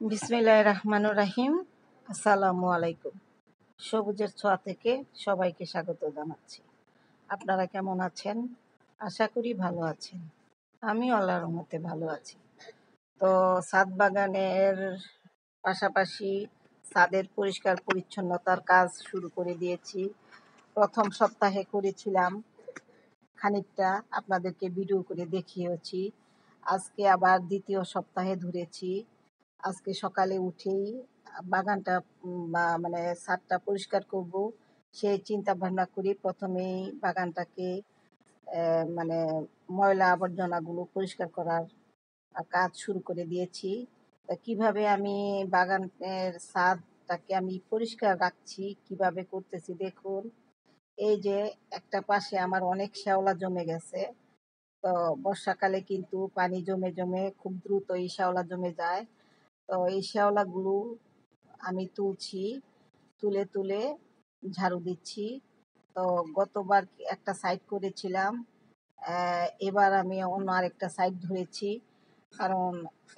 বিসমিল্লাহির রহমানির রহিম। আসসালামু আলাইকুম। সবুজের ছোঁয়া থেকে সবাইকে স্বাগত জানাচ্ছি। আপনারা কেমন আছেন? আশা করি ভালো আছেন। আমি আল্লাহর রহমতে ভালো আছি। তো ছাদ বাগানের পাশাপাশি ছাদের পরিষ্কার পরিচ্ছন্নতার কাজ শুরু করে দিয়েছি। প্রথম সপ্তাহে করেছিলাম খানিকটা, আপনাদেরকে ভিডিও করে দেখিয়েছি। আজকে আবার দ্বিতীয় সপ্তাহে ধরেছি। আজকে সকালে উঠেই বাগানটা মানে ছাদটা পরিষ্কার করব সেই চিন্তা ভাবনা করি প্রথমেই বাগানটাকে মানে ময়লা আবর্জনাগুলো পরিষ্কার করার কাজ শুরু করে দিয়েছি। তা কিভাবে আমি বাগানের ছাদটাকে আমি পরিষ্কার রাখছি, কিভাবে করতেছি দেখুন। এই যে একটা পাশে আমার অনেক শ্যাওলা জমে গেছে। তো বর্ষাকালে কিন্তু পানি জমে জমে খুব দ্রুত এই শ্যাওলা জমে যায়। তো এই শ্যাওলাগুলো আমি তুলছি, তুলে তুলে ঝাড়ু দিচ্ছি। তো গতবার একটা সাইড করেছিলাম, এবার আমি অন্য আরেকটা সাইড ধরেছি, কারণ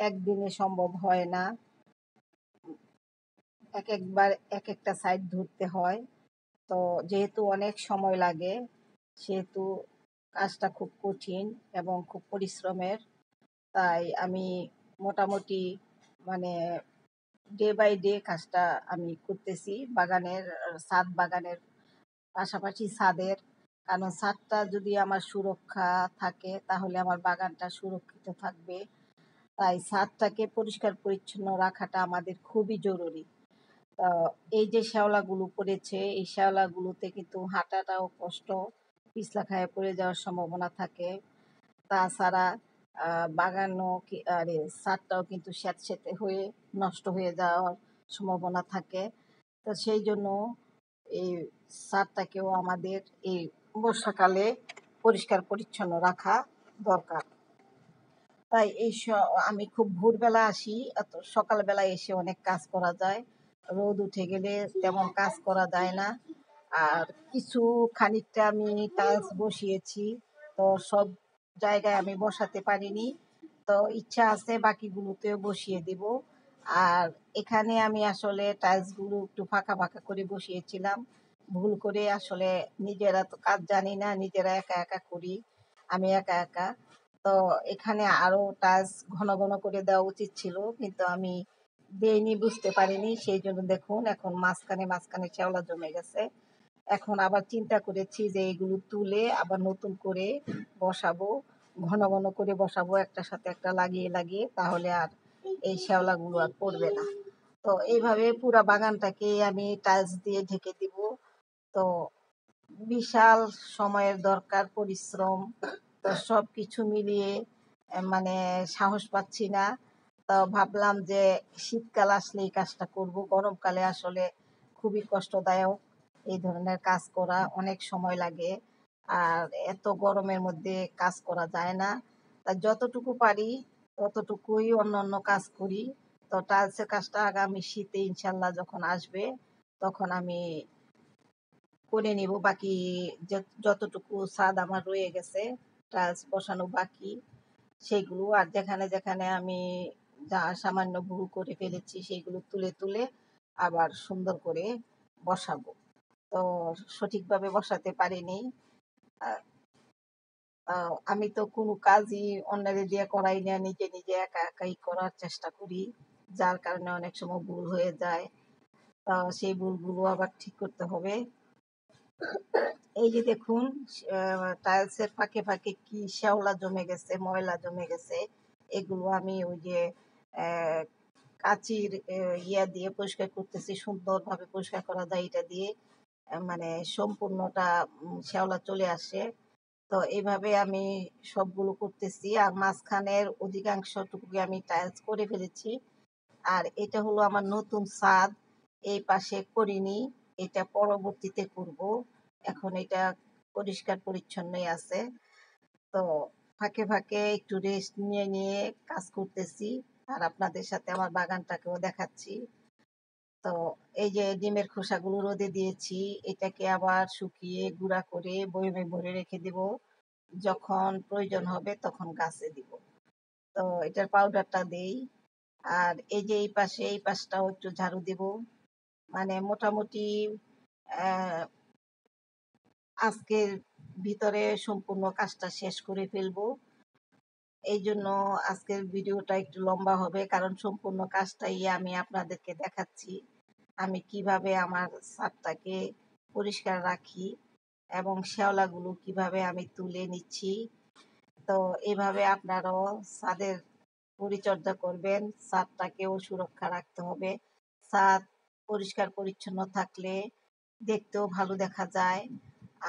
একদিনে সম্ভব হয় না, একবার এক একটা সাইড ধরতে হয়। তো যেহেতু অনেক সময় লাগে, সেহেতু কাজটা খুব কঠিন এবং খুব পরিশ্রমের। তাই আমি মোটামুটি মানে ডে বাই ডে কাজটা আমি করতেছি বাগানের, ছাদ বাগানের পাশাপাশি ছাদের। কারণ ছাদটা যদি আমার সুরক্ষা থাকে তাহলে আমার বাগানটা সুরক্ষিত থাকবে। তাই ছাদটাকে পরিষ্কার পরিচ্ছন্ন রাখাটা আমাদের খুবই জরুরি। এই যে শ্যাওলাগুলো পড়েছে, এই শ্যাওলাগুলোতে কিন্তু হাঁটাটাও কষ্ট, পিছলা খায়ে পড়ে যাওয়ার সম্ভাবনা থাকে। তাছাড়া বাগানও আরে ছাদটাও কিন্তু স্যাঁতসেঁতে হয়ে নষ্ট হয়ে যাওয়ার সম্ভাবনা থাকে। তো সেই জন্য এই ছাদটাকেও আমাদের এই বর্ষাকালে পরিষ্কার পরিচ্ছন্ন রাখা দরকার। তাই আমি খুব ভোরবেলা আসি, এত সকালবেলা এসে অনেক কাজ করা যায়। রোদ উঠে গেলে তেমন কাজ করা যায় না। আর কিছু খানিকটা আমি টাইলস বসিয়েছি, তো সব জায়গায় আমি বসাতে পারিনি। তো ইচ্ছা আছে বাকিগুলোতেও বসিয়ে দিব। আর এখানে আমি আসলে টাইলসগুলো একটু ফাঁকা ফাঁকা করে বসিয়েছিলাম, ভুল করে। আসলে নিজেরা তো কাজ জানি না, নিজেরা একা একা করি, আমি একা একা। তো এখানে আরো টাচ ঘন ঘন করে দেওয়া উচিত ছিল, কিন্তু আমি দেইনি, বুঝতে পারিনি। সেই জন্য দেখুন এখন মাঝখানে মাঝখানে শ্যাওলা জমে গেছে। এখন আবার চিন্তা করেছি যে এগুলো তুলে আবার নতুন করে বসাবো, ঘন ঘন করে বসাবো, একটার সাথে একটা লাগিয়ে লাগিয়ে, তাহলে আর এই শ্যাওলাগুলো আর পড়বে না। তো এইভাবে পুরা বাগানটাকে আমি টাইলস দিয়ে ঢেকে দিব। তো বিশাল সময়ের দরকার, পরিশ্রম। তো সব কিছু মিলিয়ে মানে সাহস পাচ্ছি না। তো ভাবলাম যে শীতকাল আসলে এই কাজটা করব, গরমকালে আসলে খুবই কষ্টদায়ক এই ধরনের কাজ করা, অনেক সময় লাগে। আর এত গরমের মধ্যে কাজ করা যায় না। তা যতটুকু পারি ততটুকুই অন্য অন্য কাজ করি। তো টাইলসের কাজটা আগামী শীতে ইনশাল্লাহ যখন আসবে তখন আমি করে নিব। বাকি যতটুকু ছাদ আমার রয়ে গেছে টাইলস বসানো বাকি, সেইগুলো। আর যেখানে যেখানে আমি যা সামান্য ভুল করে ফেলেছি সেইগুলো তুলে তুলে আবার সুন্দর করে বসাবো। তো সঠিকভাবে বসাতে পারিনি। আহ, আমি তো কোনো কাজই অন্যের দিয়ে করাই না, নিজে নিজে একা একাই করার চেষ্টা করি, যার কারণে অনেক সময় ভুল হয়ে যায়। তা সেই ভুলগুলো আবার ঠিক করতে হবে। এই যে দেখুন, টাইলসের ফাঁকে ফাঁকে কি শ্যাওলা জমে গেছে, ময়লা জমে গেছে। এগুলো আমি ওই যে আহ, কাঁচির ইয়া দিয়ে পরিষ্কার করতেছি, সুন্দরভাবে পরিষ্কার করা যায় এটা দিয়ে। মানে সম্পূর্ণটা শ্যাওলা চলে আসে। তো এইভাবে আমি সবগুলো করতেছি। আর মাঝখানের অধিকাংশটুকু আমি টাইলস করে ফেলেছি। আর এটা হলো আমার নতুন ছাদ, এই পাশে করিনি, এটা পরবর্তীতে করব। এখন এটা পরিষ্কার পরিচ্ছন্নই আছে। তো ফাঁকে ফাঁকে একটু রেস্ট নিয়ে নিয়ে কাজ করতেছি, আর আপনাদের সাথে আমার বাগানটাকেও দেখাচ্ছি। তো এই যে ডিমের খোসাগুলো রোদে দিয়েছি, এটাকে আবার শুকিয়ে গুঁড়া করে বয়মে ভরে রেখে দিব, যখন প্রয়োজন হবে তখন গাছে দিব। তো এটার পাউডারটা দেই। আর এই যে এই পাশটাও একটু ঝাড়ু দেব। মানে মোটামুটি আহ, আজকের ভিতরে সম্পূর্ণ কাজটা শেষ করে ফেলবো। এই জন্য আজকের ভিডিওটা একটু লম্বা হবে, কারণ সম্পূর্ণ কাজটাই আমি আপনাদেরকে দেখাচ্ছি আমি কিভাবে আমার ছাদটাকে পরিষ্কার রাখি এবং শ্যাওলাগুলো কিভাবে আমি তুলে নিচ্ছি। তো এভাবে আপনারাও ছাদের পরিচর্যা করবেন, ছাদটাকেও সুরক্ষা রাখতে হবে। ছাদ পরিষ্কার পরিচ্ছন্ন থাকলে দেখতেও ভালো দেখা যায়,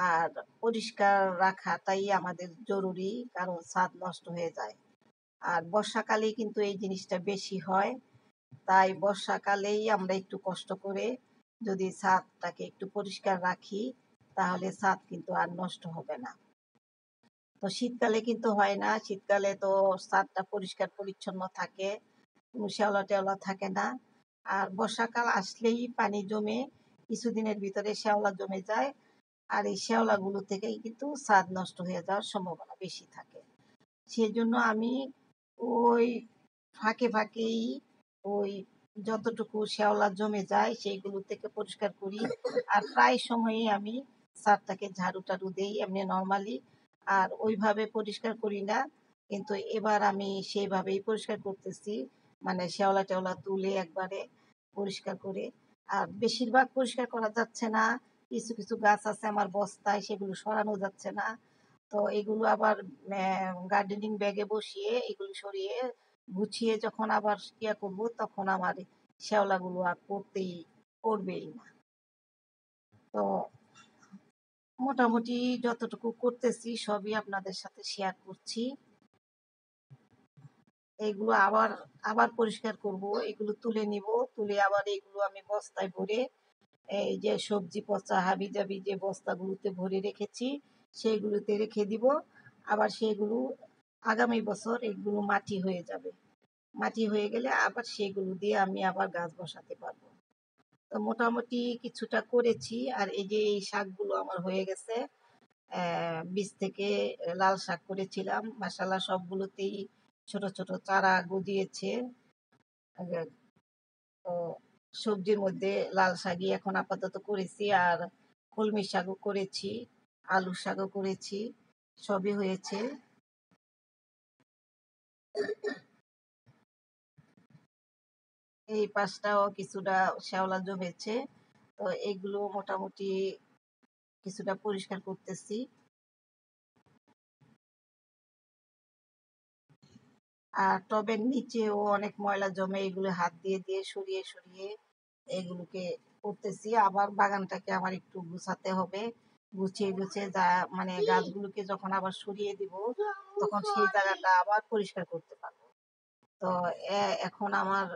আর পরিষ্কার রাখাটাই আমাদের জরুরি, কারণ ছাদ নষ্ট হয়ে যায়। আর বর্ষাকালে কিন্তু এই জিনিসটা বেশি হয়, তাই বর্ষাকালেই আমরা একটু কষ্ট করে যদি ছাদটাকে একটু পরিষ্কার রাখি, তাহলে ছাদ কিন্তু আর নষ্ট হবে না। তো শীতকালে কিন্তু হয় না, শীতকালে তো ছাদটা পরিষ্কার পরিচ্ছন্ন থাকে, কোনো শ্যাওলা টেওলা থাকে না। আর বর্ষাকাল আসলেই পানি জমে, কিছুদিনের ভিতরে শ্যাওলা জমে যায়, আর এই শ্যাওলাগুলো থেকেই কিন্তু ছাদ নষ্ট হয়ে যাওয়ার সম্ভাবনা বেশি থাকে। সেজন্য আমি ওই ফাঁকে ফাঁকেই ওই যতটুকু শ্যাওলা জমে যায় সেইগুলো থেকে পরিষ্কার করি। আর প্রায় সময়ই আমি ছাদটাকে ঝাড়ু টাড়ু দেই এমনি নর্মালি, আর ওইভাবে পরিষ্কার করি না। কিন্তু এবার আমি সেইভাবেই পরিষ্কার করতেছি, মানে শ্যাওলা টেওলা তুলে একবারে পরিষ্কার করে। আর বেশিরভাগ পরিষ্কার করা যাচ্ছে না, কিছু কিছু গাছ আছে আমার বস্তায়, সেগুলো সরানো যাচ্ছে না। তো এগুলো আবার গার্ডেনিং ব্যাগে বসিয়ে এগুলো সরিয়ে গুছিয়ে যখন আবার ইয়া করবো, তখন আমার শ্যাওলাগুলো আর পড়বেই না। তো মোটামুটি যতটুকু করতেছি সবই আপনাদের সাথে শেয়ার করছি। এগুলো আবার আবার পরিষ্কার করব, এগুলো তুলে নিব, তুলে আবার এগুলো আমি বস্তায় ভরে, এই যে সবজি পচা হাবি জাবি যে বস্তাগুলোতে ভরে রেখেছি সেইগুলোতে রেখে দিব। আবার সেগুলো আগামী বছর এগুলো মাটি হয়ে যাবে, মাটি হয়ে গেলে আবার সেগুলো দিয়ে আমি আবার গাছ বসাতে পারবো। তো মোটামুটি কিছুটা করেছি। আর এই যে এই শাকগুলো আমার হয়ে গেছে, বীজ থেকে লাল শাক করেছিলাম, মাসাল্লাহ সবগুলোতেই ছোট ছোট চারা গজিয়েছে। তো সবজির মধ্যে লাল শাকই এখন আপাতত করেছি, আর কলমি শাকও করেছি, আলু শাকও করেছি, সবই হয়েছে। এই পাশটাও কিছুটা শ্যাওলা জমেছে, তো এগুলো মোটামুটি কিছুটা পরিষ্কার করতেছি। আর টবের নিচেও অনেক ময়লা জমে, এগুলো হাত দিয়ে দিয়ে সরিয়ে সরিয়ে এগুলোকে করতেছি। আবার বাগানটাকে আমার একটু গুছাতে হবে, গুছিয়ে গুছিয়ে যা মানে গাছগুলোকে যখন আবার সরিয়ে দিব, তখন সেই জায়গাটা আবার পরিষ্কার করতে পারবো। তো এখন আমার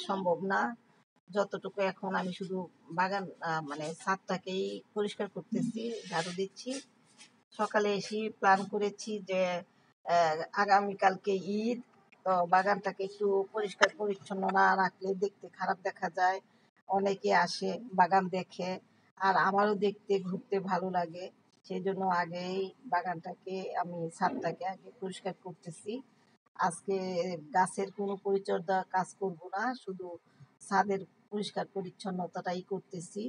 সম্ভব না, যতটুকু এখন আমি শুধু বাগান মানে ছাদটাকেই পরিষ্কার করতেছি, ঝাড়ু দিচ্ছি। সকালে এসে প্ল্যান করেছি যে আগামীকালকে ঈদ, তো বাগানটাকে একটু পরিষ্কার পরিচ্ছন্ন না রাখলে দেখতে খারাপ দেখা যায়। অনেকে আসে বাগান দেখে, আর আমারও দেখতে ঘুরতে ভালো লাগে। সেই জন্য আগেই বাগানটাকে আমি ছাদটাকে আগে পরিষ্কার করতেছি। আজকে গাছের কোনো পরিচর্যা কাজ করব না, শুধু ছাদের পরিষ্কার পরিচ্ছন্নতাটাই করতেছি।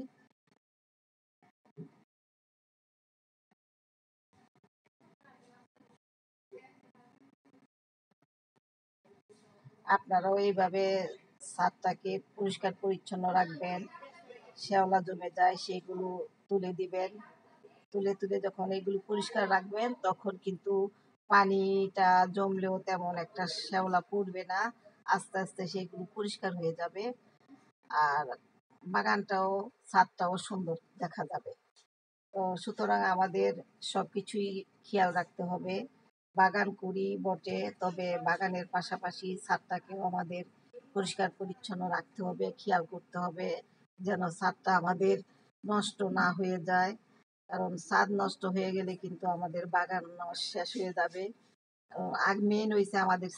আপনারাও এইভাবে ছাদটাকে পরিষ্কার পরিচ্ছন্ন রাখবেন, শ্যাওলা জমে যায় সেগুলো তুলে দিবেন। তুলে তুলে যখন এগুলো পরিষ্কার রাখবেন, তখন কিন্তু পানিটা জমলেও তেমন একটা শ্যাওলা পড়বে না, আস্তে আস্তে সেগুলো পরিষ্কার হয়ে যাবে। আর বাগানটাও ছাদটাও সুন্দর দেখা যাবে। তো সুতরাং আমাদের সবকিছুই খেয়াল রাখতে হবে। বাগান করি বটে, তবে বাগানের পাশাপাশি ছাদটাকেও আমাদের পরিষ্কার পরিচ্ছন্ন রাখতে হবে, খেয়াল করতে হবে যেন ছাদটা আমাদের নষ্ট না হয়ে যায়। কারণ ছাদ নষ্ট হয়ে গেলে কিন্তু আমাদের বাগান শেষ হয়ে যাবে। আর মেন হয়েছে আমাদের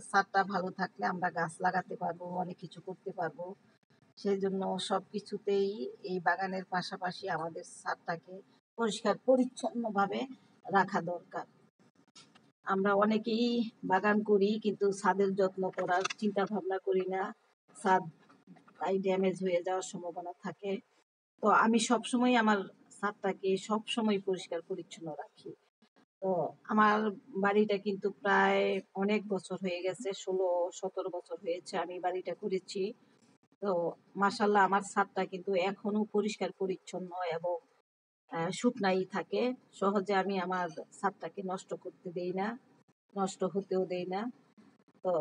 ছাদটা ভালো থাকলে আমরা গাছ লাগাতে পারবো, অনেক কিছু করতে পারবো। সেই জন্য সবকিছুতেই এই বাগানের পাশাপাশি আমাদের ছাদটাকে পরিষ্কার পরিচ্ছন্ন ভাবে রাখা দরকার। আমরা অনেকেই বাগান করি কিন্তু ছাদের যত্ন করার চিন্তা ভাবনা করি না। ছাদ তাই ড্যামেজ হয়ে যাওয়ার সম্ভাবনা থাকে। তো আমি সবসময় আমার ছাদটাকে সবসময় পরিষ্কার পরিচ্ছন্ন রাখি। তো আমার বাড়িটা কিন্তু প্রায় অনেক বছর হয়ে গেছে, 16-17 বছর হয়েছে আমি বাড়িটা করেছি। তো মাশাল্লাহ আমার ছাদটা কিন্তু এখনো পরিষ্কার পরিচ্ছন্ন এবং শুকনাই থাকে। সহজে আমি আমার ছাদটাকে নষ্ট করতে দেই না, নষ্ট হতেও দেই না। তো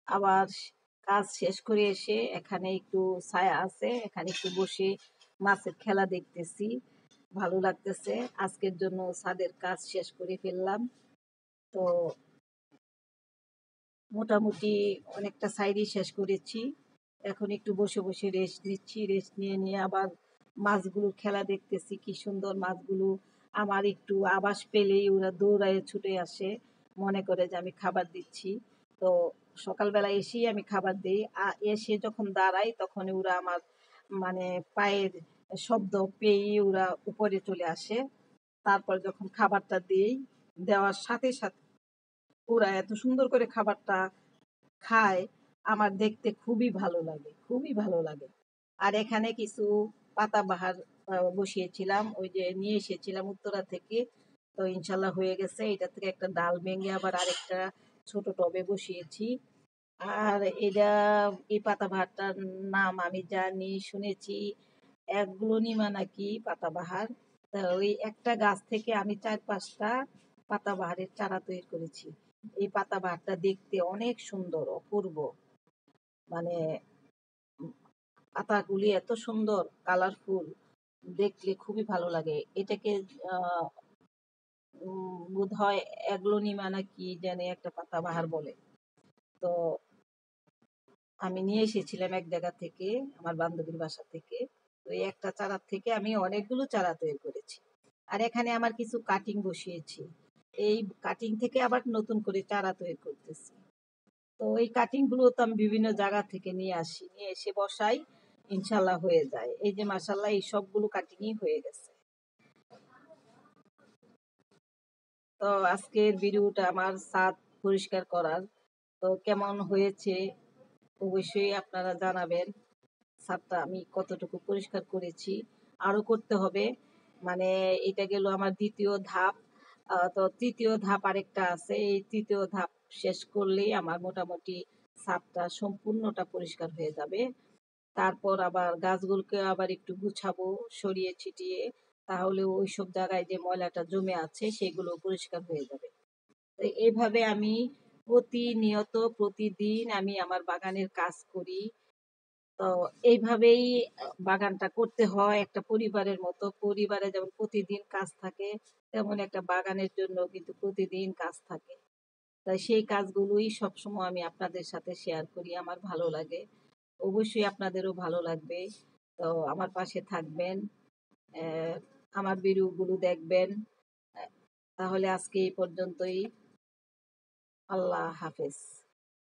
আবার কাজ শেষ করে এসে এখানে একটু ছায়া আছে, এখানে একটু বসে মাছের খেলা দেখতেছি, ভালো লাগতেছে। আজকের জন্য ছাদের কাজ শেষ করে ফেললাম। তো মোটামুটি অনেকটা সাইডই শেষ করেছি। এখন একটু বসে বসে রেস্ট নিচ্ছি, রেস্ট নিয়ে নিয়ে আবার মাছগুলোর খেলা দেখতেছি, কি সুন্দর মাছগুলো। আমার একটু আভাস পেলেই ওরা দৌড়ায় ছুটে আসে, মনে করে যে আমি খাবার দিচ্ছি। তো সকালবেলা এসেই আমি খাবার দিই, এসে যখন দাঁড়াই তখন ওরা আমার মানে পায়ের শব্দ পেয়েই ওরা উপরে চলে আসে। তারপর যখন খাবারটা দিই, দেওয়ার সাথে সাথে ওরা এত সুন্দর করে খাবারটা খায়, আমার দেখতে খুবই ভালো লাগে, খুবই ভালো লাগে। আর এখানে কিছু পাতাবাহার বসিয়েছিলাম, ওই যে নিয়ে এসেছিলাম উত্তরা থেকে। তো ইনশাল্লাহ হয়ে গেছে, এটা থেকে একটা ডাল ভেঙে আবার আরেকটা ছোট টবে বসিয়েছি। আর এটা, এই পাতাবাহারটার নাম আমি জানি, শুনেছি অ্যাগ্লোনিমা নাকি পাতাবাহার। তা ওই একটা গাছ থেকে আমি 4-5টা পাতাবাহারের চারা তৈরি করেছি। এই পাতাবাহারটা দেখতে অনেক সুন্দর, অপূর্ব, মানে পাতাগুলি এত সুন্দর কালারফুল, দেখলে খুবই ভালো লাগে। এটাকে বোধ হয় অ্যাগ্লোনিমা না কি জানি একটা পাতাবাহার বলে। তো আমি নিয়ে এসেছিলাম এক জায়গা থেকে, আমার বান্ধবীর বাসা থেকে। তো এই একটা চারা থেকে আমি অনেকগুলো চারা তৈরি করেছি। আর এখানে আমার কিছু কাটিং বসিয়েছি, এই কাটিং থেকে আবার নতুন করে চারা তৈরি করতেছি। তো এই কাটিং গুলো তো আমি বিভিন্ন জায়গা থেকে নিয়ে আসি, নিয়ে এসে বসাই, ইনশাল্লাহ হয়ে যায়। এই যে মাশাল্লাহ এই সবগুলো কাটিংই হয়ে গেছে। তো আজকের ভিডিওটা আমার ছাদ পরিষ্কার করার। তো কেমন হয়েছে অবশ্যই আপনারা জানাবেন। ছাদটা আমি কতটুকু পরিষ্কার করেছি, আরো করতে হবে। মানে এটা গেল আমার দ্বিতীয় ধাপ। তো তৃতীয় ধাপ আরেকটা আছে, এই তৃতীয় ধাপ শেষ করলেই আমার মোটামুটি ছাদটা সম্পূর্ণটা পরিষ্কার হয়ে যাবে। তারপর আবার গাছগুলোকে আবার একটু গুছাবো, সরিয়ে ছিটিয়ে, তাহলে ওইসব জায়গায় যে ময়লাটা জমে আছে সেগুলো পরিষ্কার হয়ে যাবে। তো এইভাবে আমি প্রতিনিয়ত প্রতিদিন আমি আমার বাগানের কাজ করি। তো এইভাবেই বাগানটা করতে হয় একটা পরিবারের মতো। পরিবারে যেমন প্রতিদিন কাজ থাকে, তেমন একটা বাগানের জন্য কিন্তু প্রতিদিন কাজ থাকে। তাই সেই কাজগুলোই সবসময় আমি আপনাদের সাথে শেয়ার করি, আমার ভালো লাগে। অবশ্যই আপনাদেরও ভালো লাগবে। তো আমার পাশে থাকবেন, আহ, আমার ভিডিওগুলো দেখবেন। তাহলে আজকে এই পর্যন্তই। আল্লাহ হাফেজ।